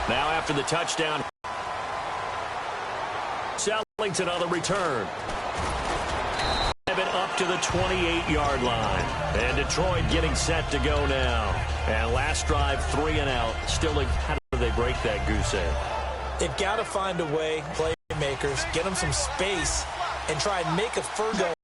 Now after the touchdown, Sellington on the return. Up to the 28-yard line. And Detroit getting set to go now. And last drive, 3 and out. Still, how do they break that goose egg? They've got to find a way, playmakers, get them some space, and try and make a first going.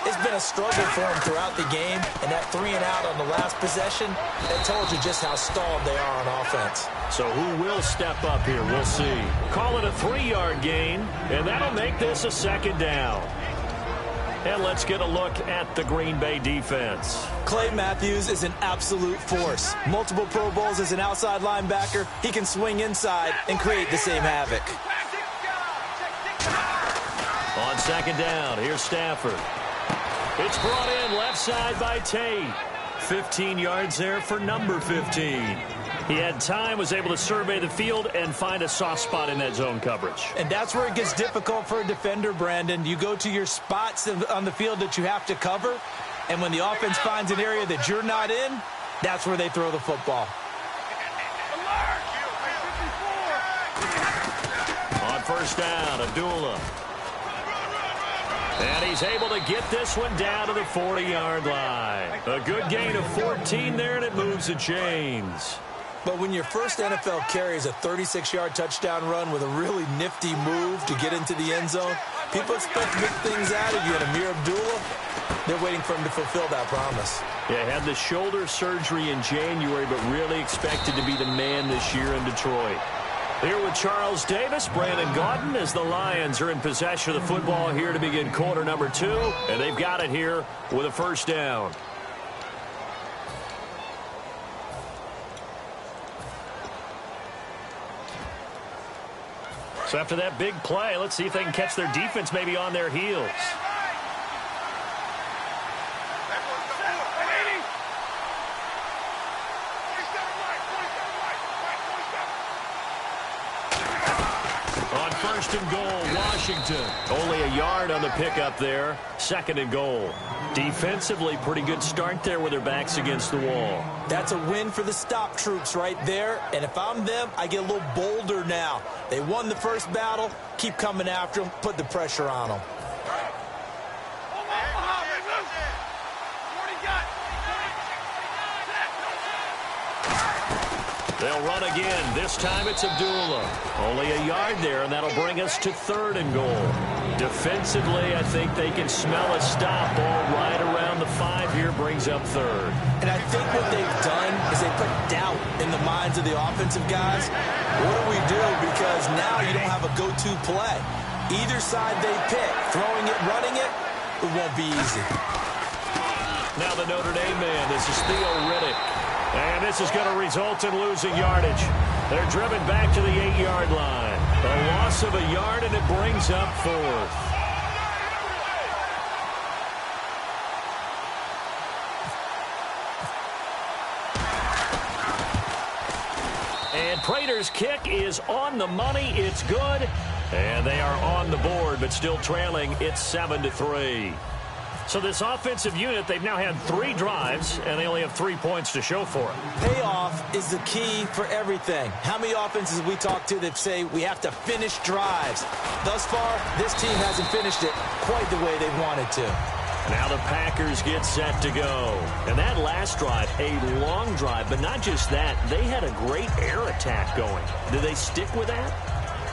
It's been a struggle for them throughout the game, and that 3 and out on the last possession, that told you just how stalled they are on offense. So who will step up here? We'll see. Call it a 3-yard gain, and that'll make this a second down. And let's get a look at the Green Bay defense. Clay Matthews is an absolute force. Multiple Pro Bowls as an outside linebacker. He can swing inside and create the same havoc. On second down, here's Stafford. It's brought in left side by Tate. 15 yards there for number 15. He had time, was able to survey the field and find a soft spot in that zone coverage. And that's where it gets difficult for a defender, Brandon. You go to your spots on the field that you have to cover, and when the offense finds an area that you're not in, that's where they throw the football. On first down, Abdullah. And he's able to get this one down to the 40-yard line. A good gain of 14 there, and it moves the chains. But when your first NFL carry is a 36-yard touchdown run with a really nifty move to get into the end zone, people expect big things out of you. And Amir Abdullah, they're waiting for him to fulfill that promise. Yeah, had the shoulder surgery in January, but really expected to be the man this year in Detroit. Here with Charles Davis, Brandon Gaudin, as the Lions are in possession of the football here to begin quarter number 2. And they've got it here with a first down. So after that big play, let's see if they can catch their defense maybe on their heels. On first and goal, Washington. Only a yard on the pickup there. Second and goal. Defensively, pretty good start there with their backs against the wall. That's a win for the stop troops right there. And if I'm them, I get a little bolder now. They won the first battle. Keep coming after them. Put the pressure on them. They'll run again. This time it's Abdullah. Only a yard there, and that'll bring us to third and goal. Defensively, I think they can smell a stop ball right around the 5 here, brings up third. And I think what they've done is they put doubt in the minds of the offensive guys. What do we do? Because now you don't have a go-to play. Either side they pick, throwing it, running it, it won't be easy. Now the Notre Dame man, this is Theo Riddick. And this is going to result in losing yardage. They're driven back to the 8-yard line. A loss of a yard, and it brings up fourth. And Prater's kick is on the money. It's good. And they are on the board, but still trailing. It's 7-3. So this offensive unit, they've now had 3 drives, and they only have 3 points to show for it. Payoff is the key for everything. How many offenses we talk to that say we have to finish drives? Thus far, this team hasn't finished it quite the way they wanted to. Now the Packers get set to go. And that last drive, a long drive, but not just that. They had a great air attack going. Do they stick with that?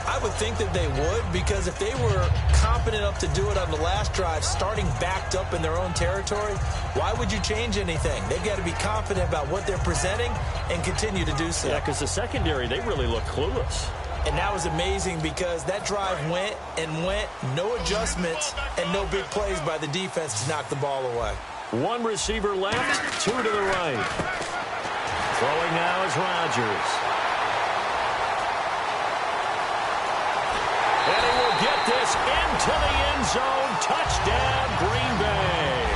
I would think that they would, because if they were confident enough to do it on the last drive, starting backed up in their own territory, why would you change anything? They've got to be confident about what they're presenting and continue to do so. Yeah, because the secondary, they really look clueless. And that was amazing because that drive went and went, no adjustments, and no big plays by the defense to knock the ball away. 1 receiver left, 2 to the right. Throwing now is Rodgers. And he will get this into the end zone. Touchdown, Green Bay.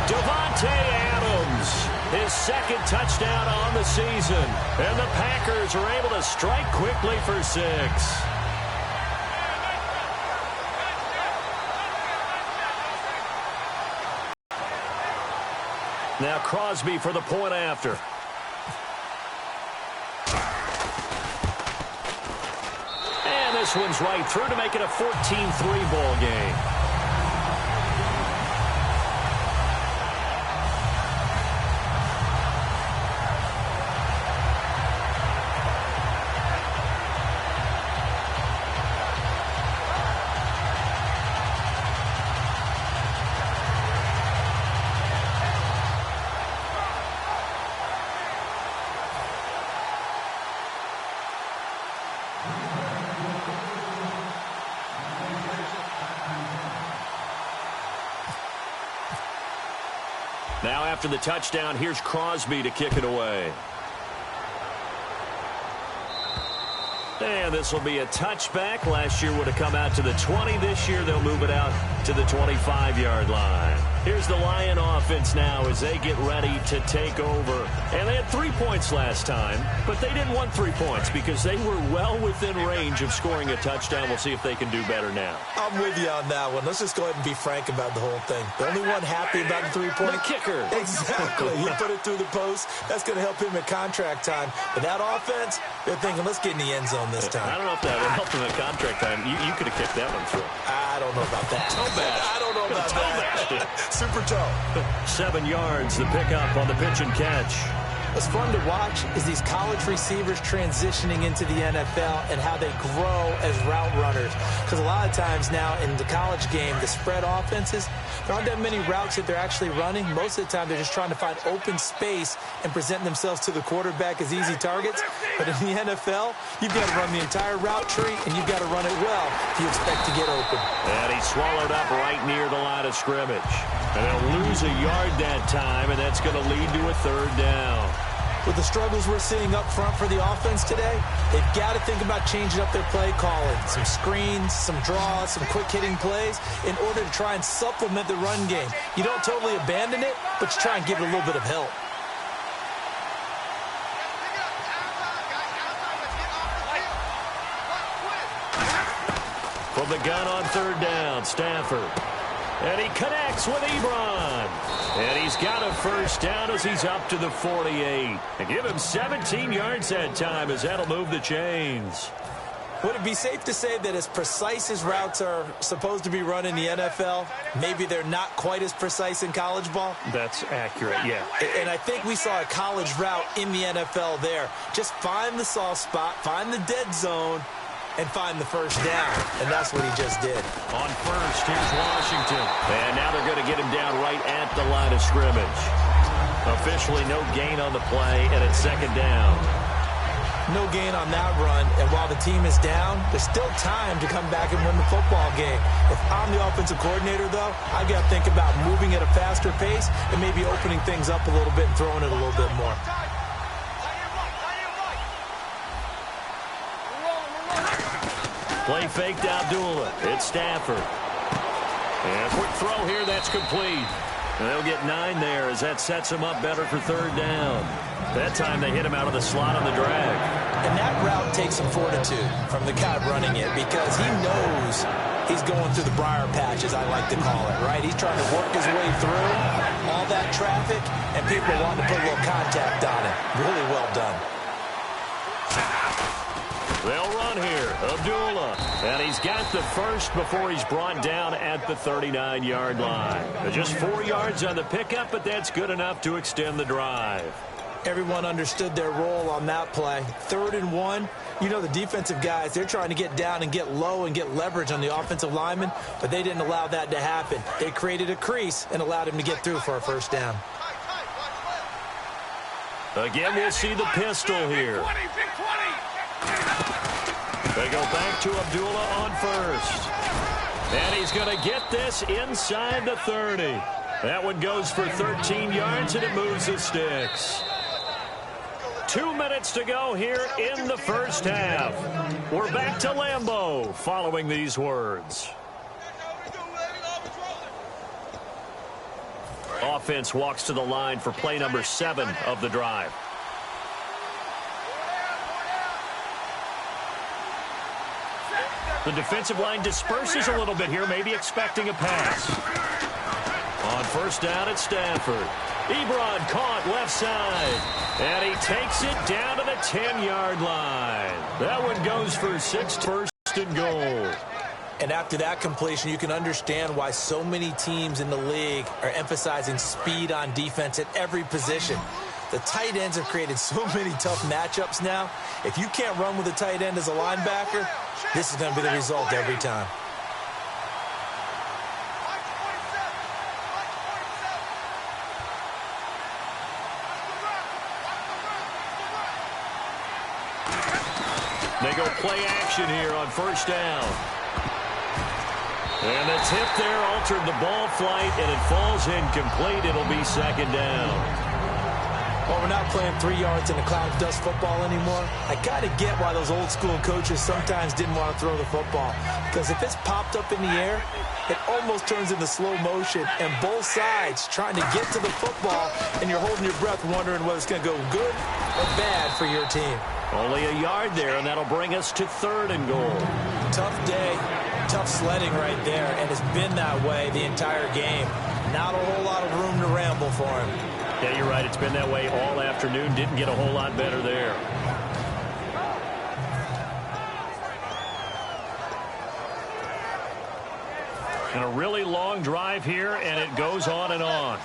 Devontae Adams, his second touchdown on the season. And the Packers are able to strike quickly for 6. Now Crosby for the point after. this one's right through to make it a 14-3 ball game. Now after the touchdown, here's Crosby to kick it away. And this will be a touchback. Last year would have come out to the 20. This year they'll move it out to the 25-yard line. Here's the Lion offense now as they get ready to take over. And they had 3 points last time, but they didn't want 3 points because they were well within range of scoring a touchdown. We'll see if they can do better now. I'm with you on that one. Let's just go ahead and be frank about the whole thing. The only one happy about the 3-point? The kicker. Exactly. He put it through the post. That's going to help him at contract time. But that offense, they're thinking, let's get in the end zone this time. I don't know if that would help him at contract time. You could have kicked that one through. I don't know about that. Toe bash. I don't know about that. Super toe. 7 yards, the pickup on the pitch and catch. What's fun to watch is these college receivers transitioning into the NFL and how they grow as route runners. Because a lot of times now in the college game, the spread offenses, there aren't that many routes that they're actually running. Most of the time, they're just trying to find open space and present themselves to the quarterback as easy targets. But in the NFL, you've got to run the entire route tree, and you've got to run it well if you expect to get open. And he's swallowed up right near the line of scrimmage. And they'll lose a yard that time, and that's going to lead to a 3rd down. With the struggles we're seeing up front for the offense today, they've got to think about changing up their play calling. Some screens, some draws, some quick-hitting plays in order to try and supplement the run game. You don't totally abandon it, but you try and give it a little bit of help. From the gun on 3rd down, Stafford. And he connects with Ebron. And he's got a 1st down as he's up to the 48. And give him 17 yards that time as that'll move the chains. Would it be safe to say that as precise as routes are supposed to be run in the NFL, maybe they're not quite as precise in college ball? That's accurate, yeah. And I think we saw a college route in the NFL there. Just find the soft spot, find the dead zone, and find the 1st down. And that's what he just did. On 1st, here's Washington. And now they're going to get him down right at the line of scrimmage. Officially no gain on the play, and it's 2nd down. No gain on that run, and while the team is down, there's still time to come back and win the football game. If I'm the offensive coordinator, though, I've got to think about moving at a faster pace and maybe opening things up a little bit and throwing it a little bit more. Play faked Abdullah. It's Stafford. And a quick throw here. That's complete. And they'll get 9 there as that sets him up better for 3rd down. That time they hit him out of the slot on the drag. And that route takes some fortitude from the guy running it because he knows he's going through the briar patch, as I like to call it, right? He's trying to work his way through all that traffic, and people want to put a little contact on it. Really well done. They'll run here. Abdullah. And he's got the 1st before he's brought down at the 39-yard line. Just 4 yards on the pickup, but that's good enough to extend the drive. Everyone understood their role on that play. 3rd and 1. You know, the defensive guys, they're trying to get down and get low and get leverage on the offensive lineman, but they didn't allow that to happen. They created a crease and allowed him to get through for a 1st down. Again, we'll see the pistol here. They go back to Abdullah on 1st. And he's going to get this inside the 30. That one goes for 13 yards, and it moves the sticks. 2 minutes to go here in the 1st half. We're back to Lambeau following these words. Offense walks to the line for play number 7 of the drive. The defensive line disperses a little bit here, maybe expecting a pass. On 1st down, it's Stafford. Ebron caught left side. And he takes it down to the 10-yard line. That one goes for 6. 1st first and goal. And after that completion, you can understand why so many teams in the league are emphasizing speed on defense at every position. The tight ends have created so many tough matchups now. If you can't run with a tight end as a linebacker, this is going to be the result every time. They go play action here on first down. And the tip there altered the ball flight, and it falls incomplete. It'll be second down. Well, we're not playing 3 yards in a cloud of dust football anymore. I kind of get why those old school coaches sometimes didn't want to throw the football. Because if it's popped up in the air, it almost turns into slow motion. And both sides trying to get to the football, and you're holding your breath wondering whether it's going to go good or bad for your team. Only a yard there, and that'll bring us to third and goal. Tough day, tough sledding right there, and it's been that way the entire game. Not a whole lot of room to ramble for him. Yeah, you're right. It's been that way all afternoon. Didn't get a whole lot better there. And a really long drive here, and it goes on and on.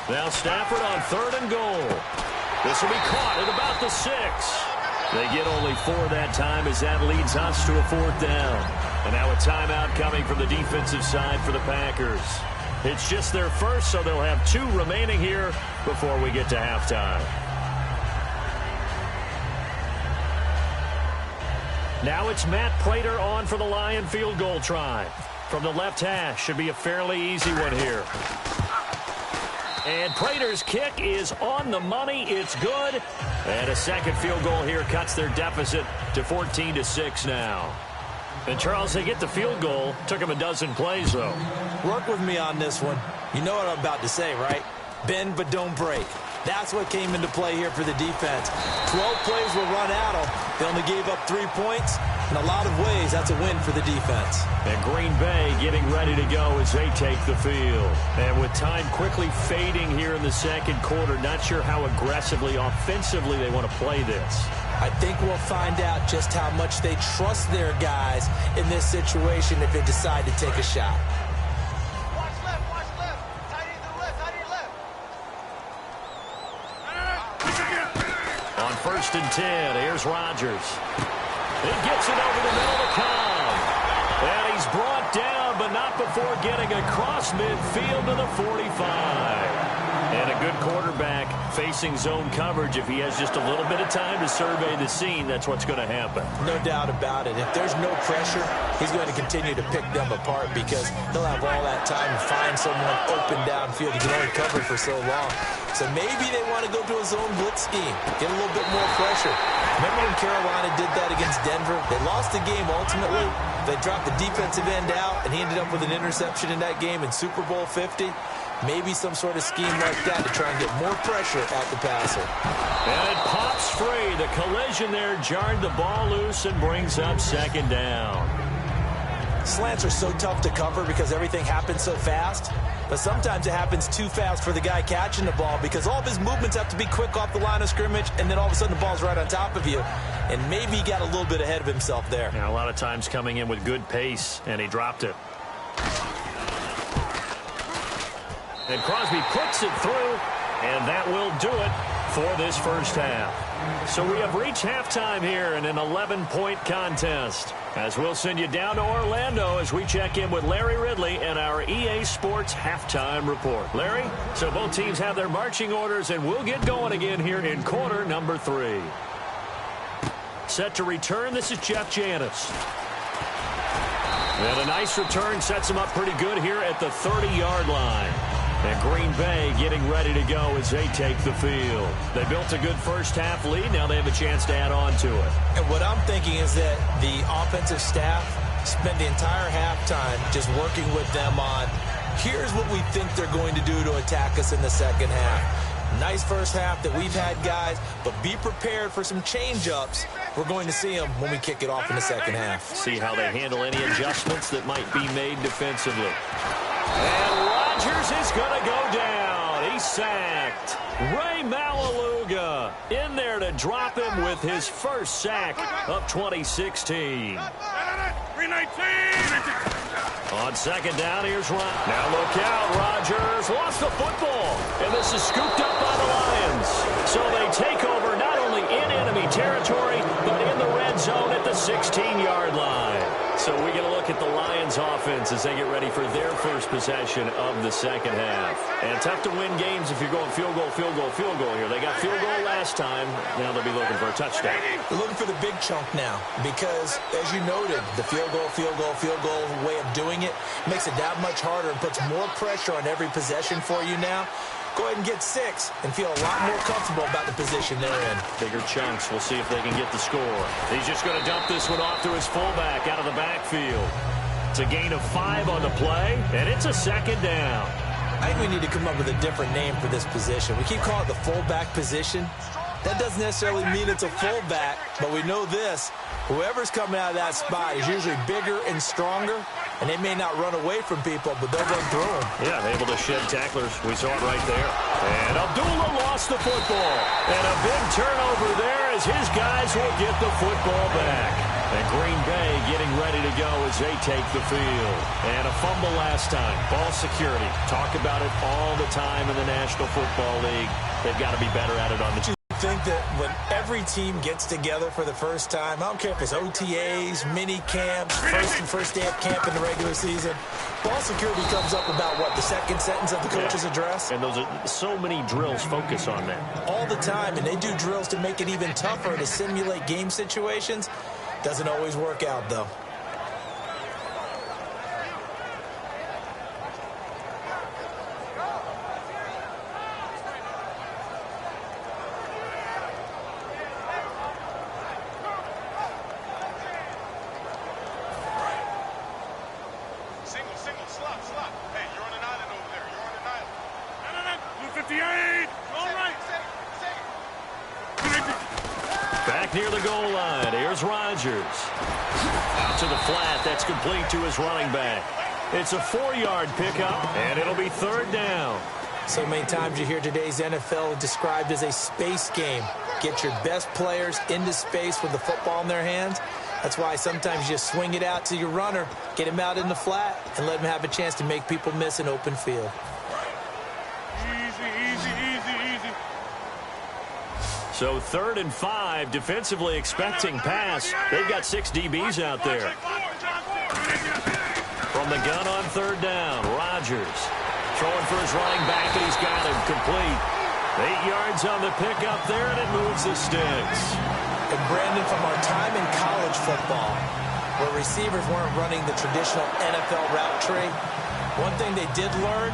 Now Stafford on third and goal. This will be caught at about the 6. They get only 4 that time as that leads us to a 4th down. And now a timeout coming from the defensive side for the Packers. It's just their first, so they'll have 2 remaining here before we get to halftime. Now it's Matt Prater on for the Lion field goal try. From the left hash, should be a fairly easy one here. And Prater's kick is on the money. It's good. And a second field goal here cuts their deficit to 14-6 now. And, Charles, they get the field goal. Took them a dozen plays, though. Work with me on this one. You know what I'm about to say, right? Bend but don't break. That's what came into play here for the defense. 12 plays were run at them. They only gave up 3 points. In a lot of ways, that's a win for the defense. And Green Bay getting ready to go as they take the field. And with time quickly fading here in the second quarter, not sure how aggressively, offensively they want to play this. I think we'll find out just how much they trust their guys in this situation if they decide to take a shot. Watch left. Tight end to the left. On first and 10, here's Rodgers. He gets it over the middle to Cobb. And he's brought down, but not before getting across midfield to the 45. And a good quarterback facing zone coverage. If he has just a little bit of time to survey the scene, that's what's going to happen. No doubt about it. If there's no pressure, he's going to continue to pick them apart because he'll have all that time to find someone open downfield. He can only cover for so long. So maybe they want to go to a zone blitz scheme, get a little bit more pressure. Remember when Carolina did that against Denver? They lost the game ultimately. They dropped the defensive end out, and he ended up with an interception in that game in Super Bowl 50. Maybe some sort of scheme like that to try and get more pressure at the passer. And it pops free. The collision there jarred the ball loose and brings up second down. Slants are so tough to cover because everything happens so fast. But sometimes it happens too fast for the guy catching the ball because all of his movements have to be quick off the line of scrimmage, and then all of a sudden the ball's right on top of you. And maybe he got a little bit ahead of himself there. Yeah, a lot of times coming in with good pace, and he dropped it. And Crosby puts it through, and that will do it for this first half. So we have reached halftime here in an 11-point contest. As we'll send you down to Orlando as we check in with Larry Ridley and our EA Sports Halftime Report. Larry, so both teams have their marching orders, and we'll get going again here in quarter number 3. Set to return, this is Jeff Janis. And a nice return sets him up pretty good here at the 30-yard line. And Green Bay getting ready to go as they take the field. They built a good first-half lead. Now they have a chance to add on to it. And what I'm thinking is that the offensive staff spent the entire halftime just working with them on, here's what we think they're going to do to attack us in the second half. Nice first half that we've had, guys, but be prepared for some change-ups. We're going to see them when we kick it off in the second half. See how they handle any adjustments that might be made defensively. And Rodgers is going to go down. He He's sacked. Ray Malaluga in there to drop him with his first sack of 2016. 319. On second down, here's Ryan. Now look out, Rodgers lost the football, and this is scooped up by the Lions. So they take over not only in enemy territory, but in the red zone at the 16-yard line. So we get a look at the Lions offense as they get ready for their first possession of the second half. And tough to win games if you're going field goal, field goal, field goal here. They got field goal last time. Now they'll be looking for a touchdown. They're looking for the big chunk now because, as you noted, the field goal way of doing it makes it that much harder and puts more pressure on every possession for you now. Go ahead and get 6 and feel a lot more comfortable about the position they're in. Bigger chunks. We'll see if they can get the score. He's just going to dump this one off to his fullback out of the backfield. It's a gain of 5 on the play, and it's a second down. I think we need to come up with a different name for this position. We keep calling it the fullback position. That doesn't necessarily mean it's a fullback, but we know this. Whoever's coming out of that spot is usually bigger and stronger, and they may not run away from people, but they'll run through them. Yeah, able to shed tacklers. We saw it right there. And Abdullah lost the football. And a big turnover there as his guys will get the football back. And Green Bay getting ready to go as they take the field. And a fumble last time. Ball security. Talk about it all the time in the National Football League. They've got to be better at it on the I think that when every team gets together for the first time, I don't care if it's OTAs, mini camps, first day of camp in the regular season, ball security comes up about, what, the second sentence of the coach's address? And those are so many drills focus on that. All the time, and they do drills to make it even tougher to simulate game situations. Doesn't always work out, though. Back near the goal line, here's Rodgers. Out to the flat, that's complete to his running back. It's a 4-yard pickup, and it'll be third down. So many times you hear today's NFL described as a space game. Get your best players into space with the football in their hands. That's why sometimes you just swing it out to your runner, get him out in the flat, and let him have a chance to make people miss an open field. So 3rd and 5, defensively expecting pass. They've got 6 DBs out there. From the gun on 3rd down, Rodgers throwing for his running back, and he's got him complete. 8 yards on the pickup there, and it moves the sticks. And Brandon, from our time in college football, where receivers weren't running the traditional NFL route tree, one thing they did learn,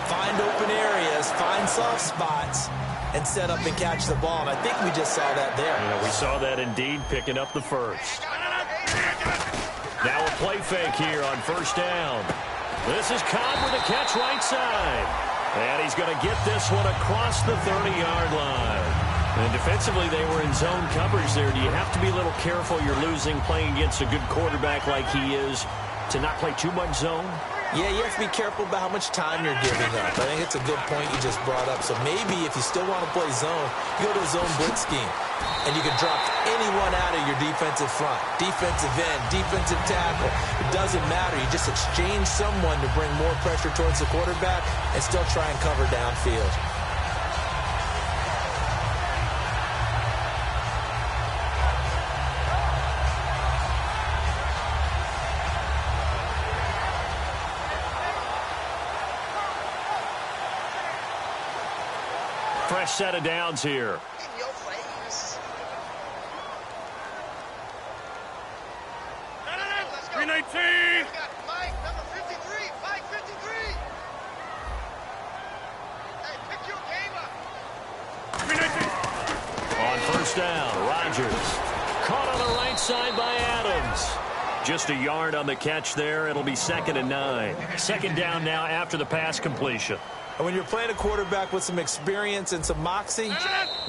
find open areas, find soft spots, and set up and catch the ball. And I think we just saw that there. Yeah, we saw that indeed, picking up the first. Now a play fake here on 1st down. This is Cobb with a catch right side. And he's going to get this one across the 30-yard line. And defensively, they were in zone coverage there. Do you have to be a little careful? You're losing, playing against a good quarterback like he is, to not play too much zone? Yeah, you have to be careful about how much time you're giving up. I think it's a good point you just brought up. So maybe if you still want to play zone, you go to a zone blitz scheme. And you can drop anyone out of your defensive front. Defensive end, defensive tackle. It doesn't matter. You just exchange someone to bring more pressure towards the quarterback and still try and cover downfield. Fresh set of downs here. In your face. 319. We got Mike, number 53. Mike, 53. Hey, pick your game up. 319. On 1st down, Rodgers caught on the right side by Adams. Just a yard on the catch there. It'll be 2nd and 9. 2nd down now after the pass completion. And when you're playing a quarterback with some experience and some moxie.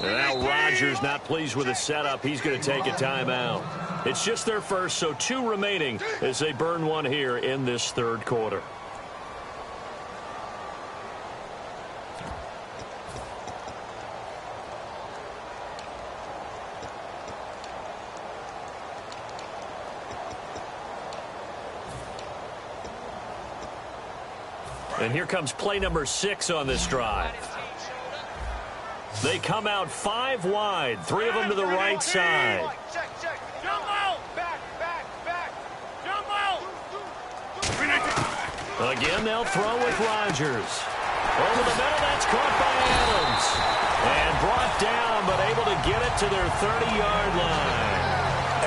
Now Rodgers not pleased with the setup. He's going to take a timeout. It's just their first, so 2 remaining as they burn one here in this 3rd quarter. And here comes play number 6 on this drive. They come out 5 wide, 3 of them to the right side. Check. Jump out. Back. Jump out. 319. Again, they'll throw with Rodgers. Over the middle, that's caught by Adams. And brought down, but able to get it to their 30-yard line.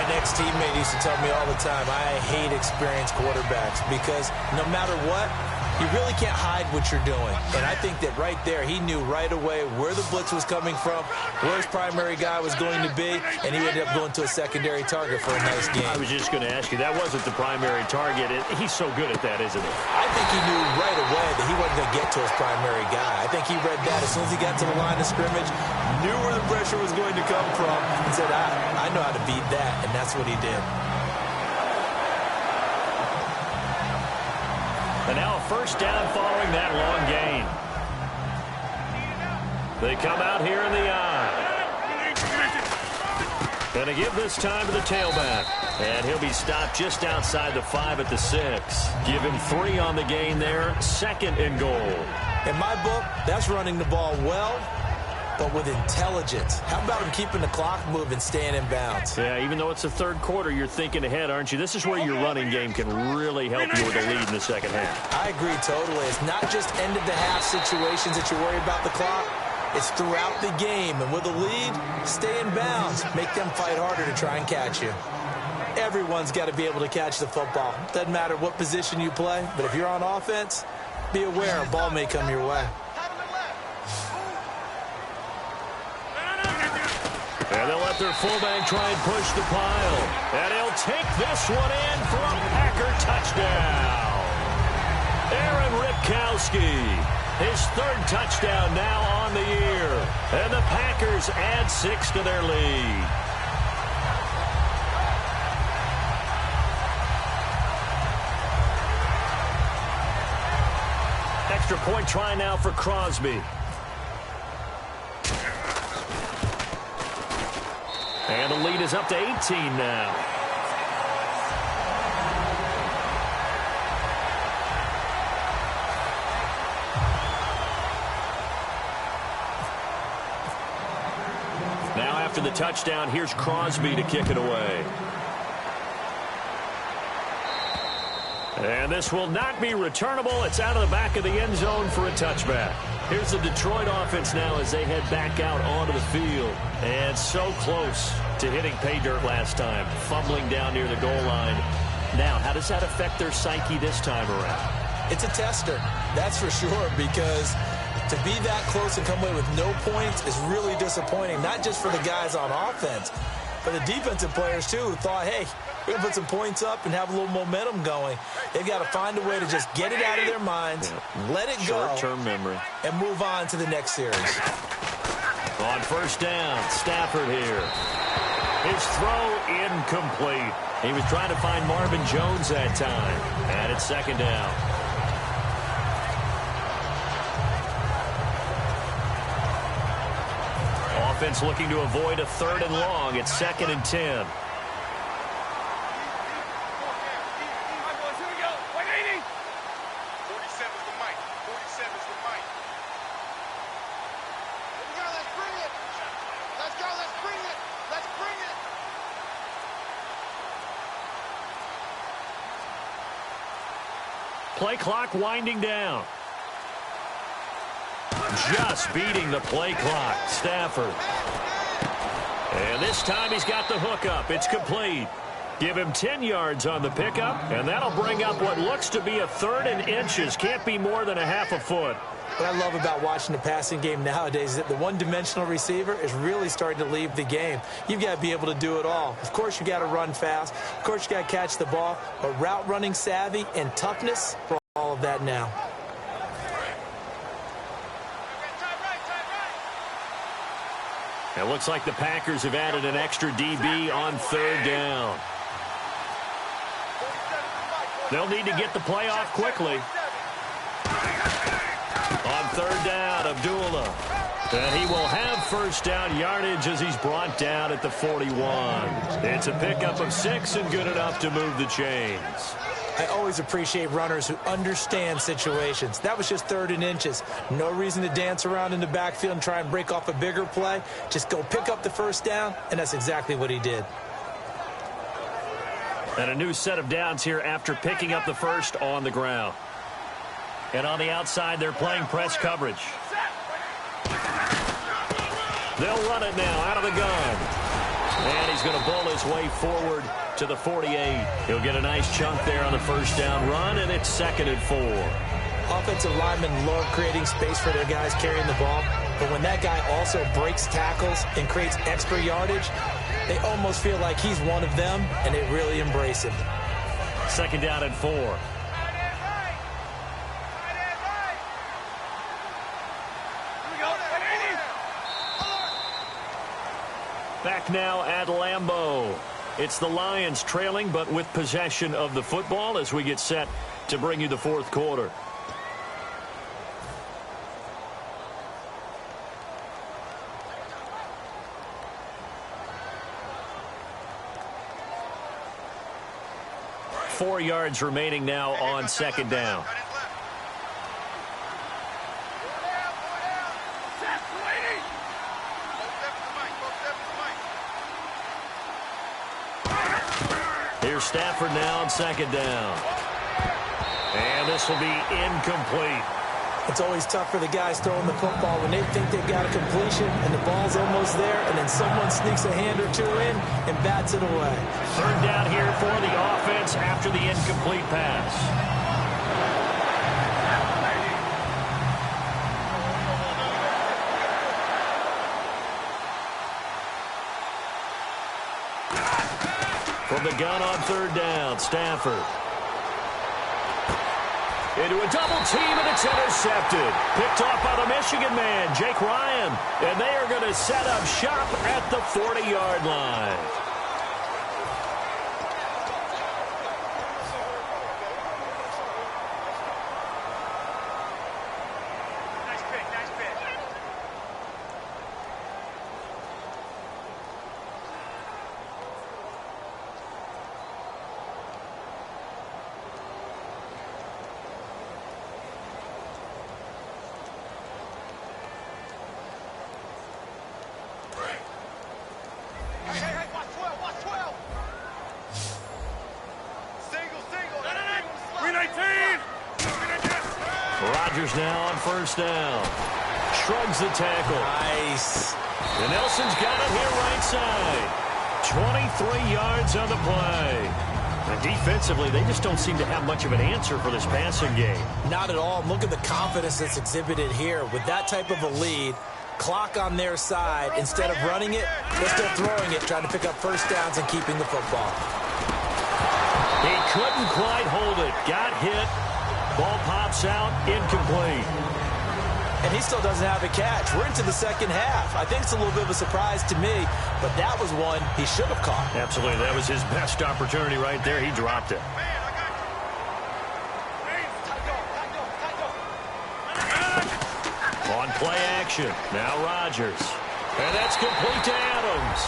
An ex-teammate used to tell me all the time, I hate experienced quarterbacks because no matter what, you really can't hide what you're doing. And I think that right there, he knew right away where the blitz was coming from, where his primary guy was going to be, and he ended up going to a secondary target for a nice game. I was just going to ask you, that wasn't the primary target. He's so good at that, isn't he? I think he knew right away that he wasn't going to get to his primary guy. I think he read that as soon as he got to the line of scrimmage, knew where the pressure was going to come from, and said, I know how to beat that, and that's what he did. And now a first down following that long gain. They come out here in the eye. Going to give this time to the tailback. And he'll be stopped just outside the 5 at the 6. Give him 3 on the gain there. 2nd and goal. In my book, that's running the ball well, but with intelligence. How about him keeping the clock moving, staying in bounds? Yeah, even though it's the 3rd quarter, you're thinking ahead, aren't you? This is where your running game can really help you with a lead in the 2nd half. I agree totally. It's not just end-of-the-half situations that you worry about the clock. It's throughout the game. And with a lead, stay in bounds. Make them fight harder to try and catch you. Everyone's got to be able to catch the football. Doesn't matter what position you play, but if you're on offense, be aware a ball may come your way. And they'll let their fullback try and push the pile. And he'll take this one in for a Packer touchdown. Aaron Ripkowski, his 3rd touchdown now on the year. And the Packers add 6 to their lead. Extra point try now for Crosby. And the lead is up to 18 now. Now after the touchdown, here's Crosby to kick it away. And this will not be returnable. It's out of the back of the end zone for a touchback. Here's the Detroit offense now as they head back out onto the field. And so close to hitting pay dirt last time, fumbling down near the goal line. Now, how does that affect their psyche this time around? It's a tester, that's for sure, because to be that close and come away with no points is really disappointing, not just for the guys on offense, but the defensive players, too, who thought, hey, we're going to put some points up and have a little momentum going. They've got to find a way to just get it out of their minds, let it go, short-term memory, and move on to the next series. On first down, Stafford here. His throw incomplete. He was trying to find Marvin Jones that time. And it's 2nd down. Offense looking to avoid a 3rd and long. It's 2nd and 10. Play clock winding down. Just beating the play clock. Stafford. And this time he's got the hook up. It's complete. Give him 10 yards on the pickup, and that'll bring up what looks to be a 3rd and inches. Can't be more than a half a foot. What I love about watching the passing game nowadays is that the one-dimensional receiver is really starting to leave the game. You've got to be able to do it all. Of course, you got to run fast. Of course, you got to catch the ball. But route running savvy and toughness for all of that now. It looks like the Packers have added an extra DB on 3rd down. They'll need to get the play off quickly. On 3rd down, Abdullah. And he will have first down yardage as he's brought down at the 41. It's a pickup of 6 and good enough to move the chains. I always appreciate runners who understand situations. That was just 3rd and inches. No reason to dance around in the backfield and try and break off a bigger play. Just go pick up the first down, and that's exactly what he did. And a new set of downs here after picking up the first on the ground. And on the outside, they're playing press coverage. They'll run it now out of the gun. And he's going to bull his way forward to the 48. He'll get a nice chunk there on the first down run, and it's 2nd and 4. Offensive linemen love creating space for their guys carrying the ball, but when that guy also breaks tackles and creates extra yardage, they almost feel like he's one of them, and they really embrace him. 2nd down and 4. Back now at Lambeau. It's the Lions trailing, but with possession of the football as we get set to bring you the 4th quarter. Four yards remaining now on 2nd down. Here's Stafford now on 2nd down. And this will be incomplete. It's always tough for the guys throwing the football when they think they've got a completion and the ball's almost there, and then someone sneaks a hand or two in and bats it away. 3rd down here for the offense after the incomplete pass. From the gun on 3rd down, Stafford. Into a double team, and it's intercepted. Picked off by the Michigan man, Jake Ryan. And they are going to set up shop at the 40-yard line. Rodgers now on 1st down. Shrugs the tackle. Nice. And Nelson's got it here right side. 23 yards on the play. And defensively, they just don't seem to have much of an answer for this passing game. Not at all. Look at the confidence that's exhibited here. With that type of a lead, clock on their side, instead of running it, they're still throwing it, trying to pick up first downs and keeping the football. He couldn't quite hold it. Got hit. Ball pops out, incomplete. And he still doesn't have a catch. We're into the 2nd half. I think it's a little bit of a surprise to me, but that was one he should have caught. Absolutely. That was his best opportunity right there. He dropped it. On play action. Now Rodgers. And that's complete to Adams.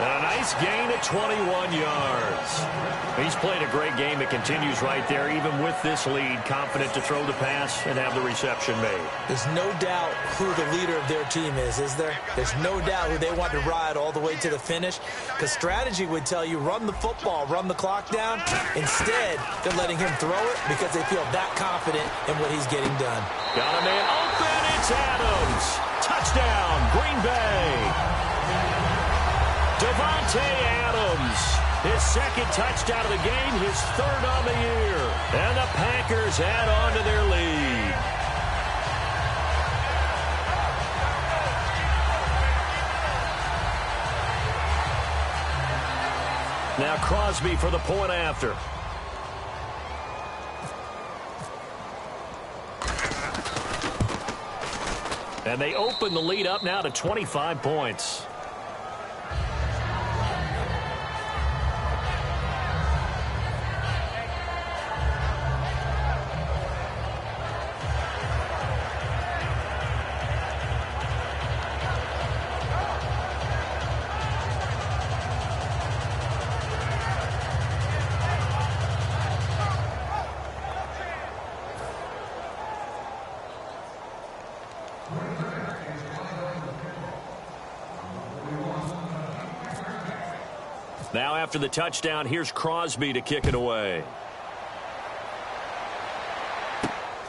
And a nice gain of 21 yards. He's played a great game. It continues right there, even with this lead, confident to throw the pass and have the reception made. There's no doubt who the leader of their team is there? There's no doubt who they want to ride all the way to the finish, because strategy would tell you run the football, run the clock down. Instead, they're letting him throw it because they feel that confident in what he's getting done. Got a man open. It's Adams. Touchdown, Green Bay. Davante Adams, his 2nd touchdown of the game, his 3rd on the year. And the Packers add on to their lead. Now Crosby for the point after. And they open the lead up now to 25 points. Now after the touchdown, here's Crosby to kick it away.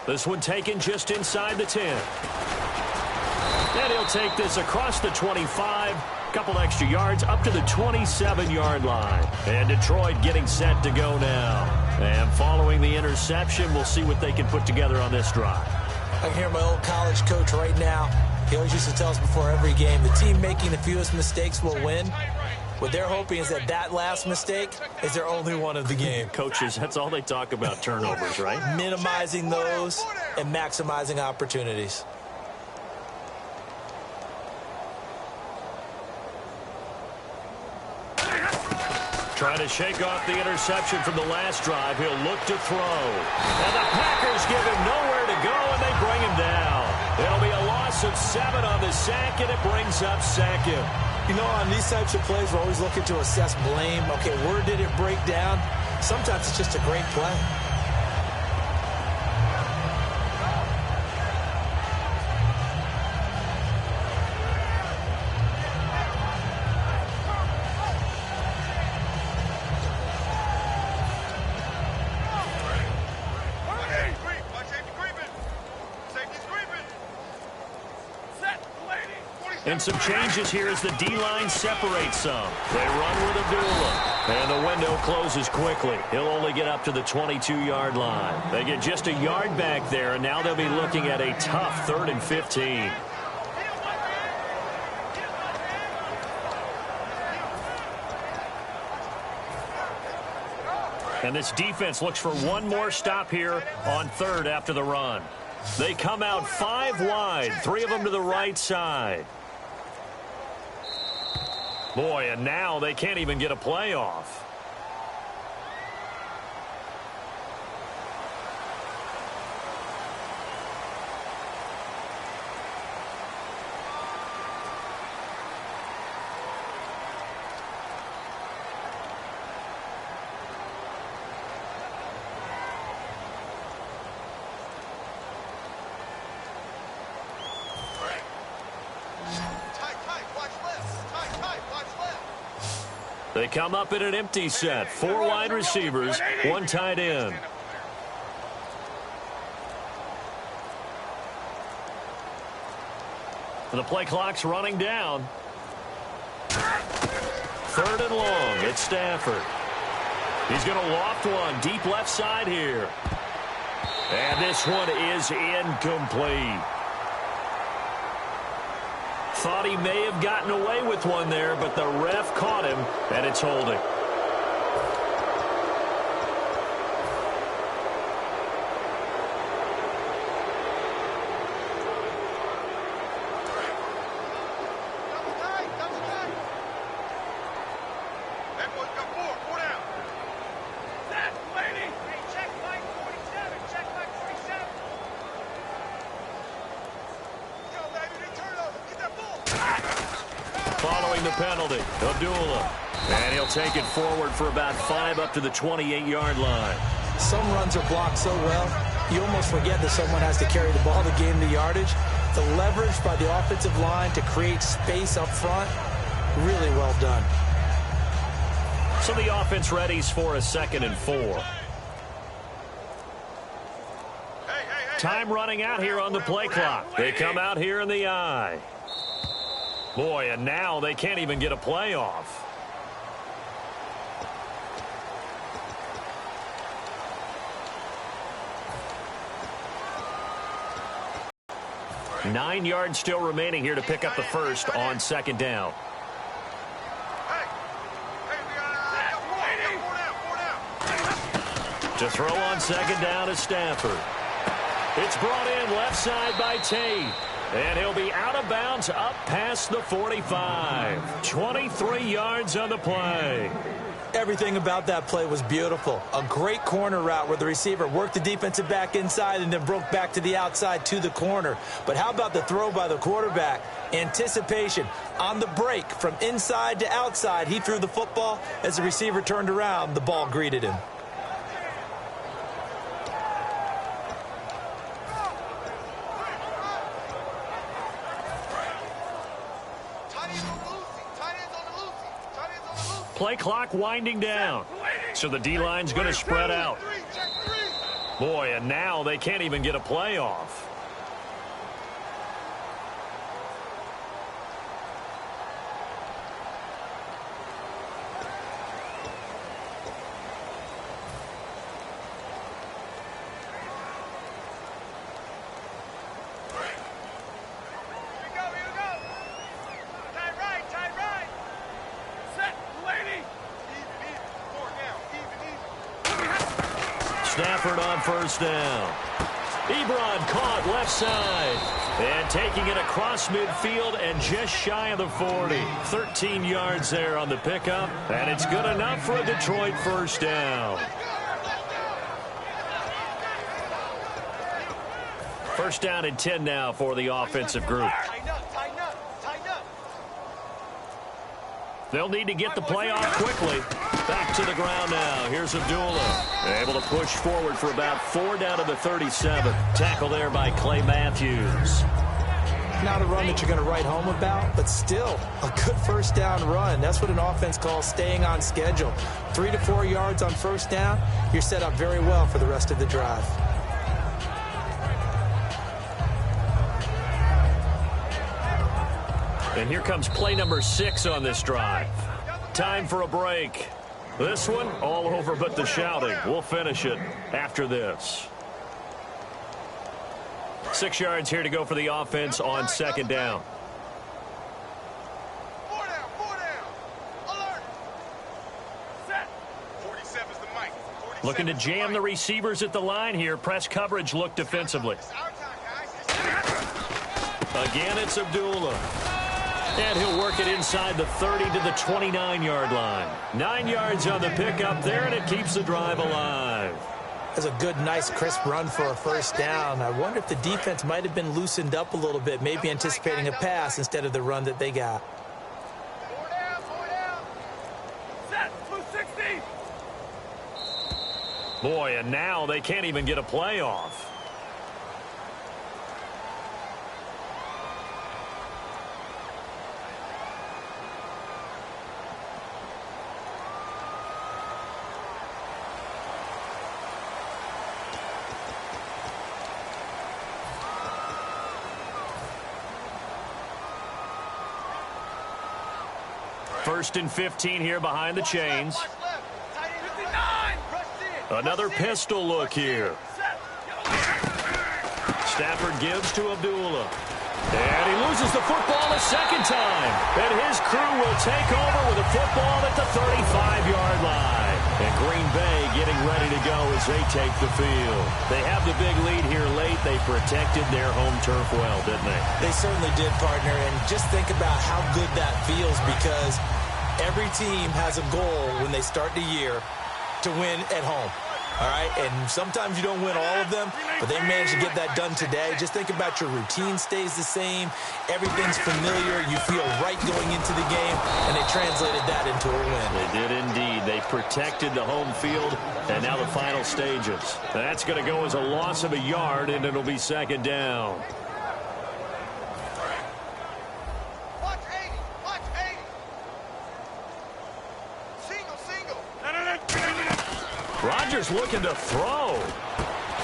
This one taken just inside the 10. And he'll take this across the 25. Couple extra yards up to the 27-yard line. And Detroit getting set to go now. And following the interception, we'll see what they can put together on this drive. I can hear my old college coach right now. He always used to tell us before every game, the team making the fewest mistakes will win. What they're hoping is that last mistake is their only one of the game. Coaches, that's all they talk about, turnovers, right? Minimizing those and maximizing opportunities. Trying to shake off the interception from the last drive. He'll look to throw. And the Packers give him nowhere to go, and they bring him down. It'll be a loss of 7 on the sack, and it brings up second. You know, on these types of plays, we're always looking to assess blame. Okay, where did it break down? Sometimes it's just a great play. And some changes here as the D-line separates some. They run with Abdullah. And the window closes quickly. He'll only get up to the 22-yard line. They get just a yard back there, and now they'll be looking at a tough 3rd and 15. And this defense looks for one more stop here on 3rd after the run. They come out 5 wide, 3 of them to the right side. Boy, and now they can't even get a play off. They come up in an empty set. 4 wide receivers, 1 tight end. The play clock's running down. 3rd and long. It's Stafford. He's going to loft one deep left side here. And this one is incomplete. Thought he may have gotten away with one there, but the ref caught him, and it's holding. Following the penalty, Abdullah. And he'll take it forward for about 5 up to the 28-yard line. Some runs are blocked so well, you almost forget that someone has to carry the ball to gain the yardage. The leverage by the offensive line to create space up front, really well done. So the offense readies for a 2nd and 4. Time running out here on the play clock. They come out here in the eye. Boy, and now they can't even get a play off. Nine yards still remaining here to pick up the first on 2nd down. To throw on 2nd down is Stafford. It's brought in left side by Tate. And he'll be out of bounds up past the 45. 23 yards on the play. Everything about that play was beautiful. A great corner route where the receiver worked the defensive back inside and then broke back to the outside to the corner. But how about the throw by the quarterback? Anticipation on the break from inside to outside. He threw the football. As the receiver turned around, the ball greeted him. Tight ends on the loosey. Play clock winding down. So the D-line's going to spread out. Boy, and now they can't even get a play off. Stafford on first down. Ebron caught left side. And taking it across midfield and just shy of the 40. 13 yards there on the pickup. And it's good enough for a Detroit first down. First down and 10 now for the offensive group. They'll need to get the play off quickly. Back to the ground now. Here's Abdullah. Able to push forward for about 4 down to the 37. Tackle there by Clay Matthews. Not a run that you're going to write home about, but still a good first down run. That's what an offense calls staying on schedule. 3 to 4 yards on first down. You're set up very well for the rest of the drive. And here comes play number 6 on this drive. Time for a break. This one, all over but the shouting. We'll finish it after this. 6 yards here to go for the offense on second down. 4 down. Alert. Set. 47's the mic. Looking to jam the receivers at the line here. Press coverage look defensively. Again, it's Abdullah. And he'll work it inside the 30 to the 29-yard line. 9 yards on the pickup there, and it keeps the drive alive. That's a good, nice, crisp run for a first down. I wonder if the defense might have been loosened up a little bit, maybe anticipating a pass instead of the run that they got. 4 down. Set. Blue 60. Boy, and now they can't even get a play off. First and 15 here behind the chains. Another pistol look here. Stafford gives to Abdullah. And he loses the football a second time. And his crew will take over with a football at the 35-yard line. And Green Bay getting ready to go as they take the field. They have the big lead here late. They protected their home turf well, didn't they? They certainly did, partner. And just think about how good that feels, because every team has a goal when they start the year to win at home. All right, and sometimes you don't win all of them, but they managed to get that done today. Just think about your routine stays the same. Everything's familiar. You feel right going into the game, and they translated that into a win. They did indeed. They protected the home field, and now the final stages. That's going to go as a loss of a yard, and it'll be second down. Watch 80. Watch 80. Single. Rodgers looking to throw.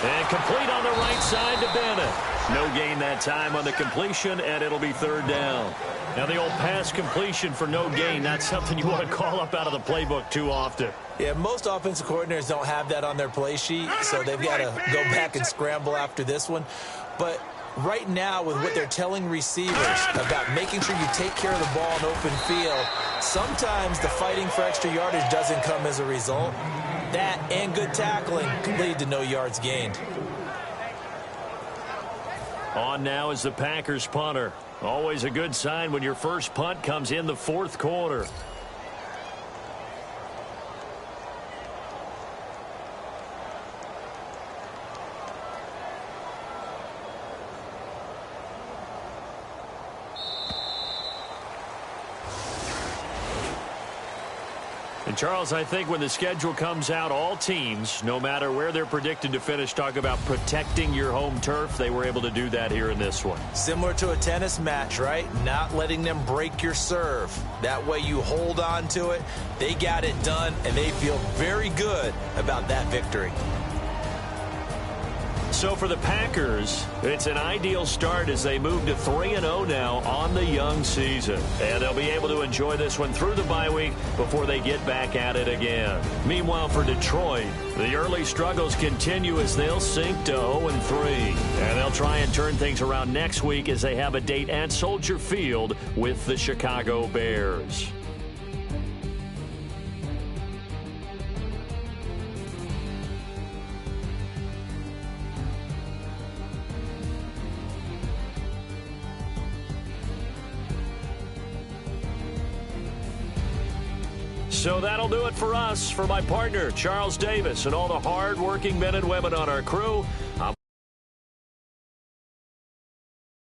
And complete on the right side to Bennett. No gain that time on the completion, and it'll be third down. Now the old pass completion for no gain, not something you want to call up out of the playbook too often. Yeah, most offensive coordinators don't have that on their play sheet, so they've got to go back and scramble after this one. But right now, with what they're telling receivers about making sure you take care of the ball in open field, sometimes the fighting for extra yardage doesn't come as a result. That and good tackling can lead to no yards gained. On now is the Packers punter. Always a good sign when your first punt comes in the fourth quarter. And, Charles, I think when the schedule comes out, all teams, no matter where they're predicted to finish, talk about protecting your home turf. They were able to do that here in this one. Similar to a tennis match, right? Not letting them break your serve. That way you hold on to it. They got it done, and they feel very good about that victory. So for the Packers, it's an ideal start as they move to 3-0 now on the young season. And they'll be able to enjoy this one through the bye week before they get back at it again. Meanwhile, for Detroit, the early struggles continue as they'll sink to 0-3. And they'll try and turn things around next week as they have a date at Soldier Field with the Chicago Bears. So that'll do it for us. For my partner, Charles Davis, and all the hard-working men and women on our crew,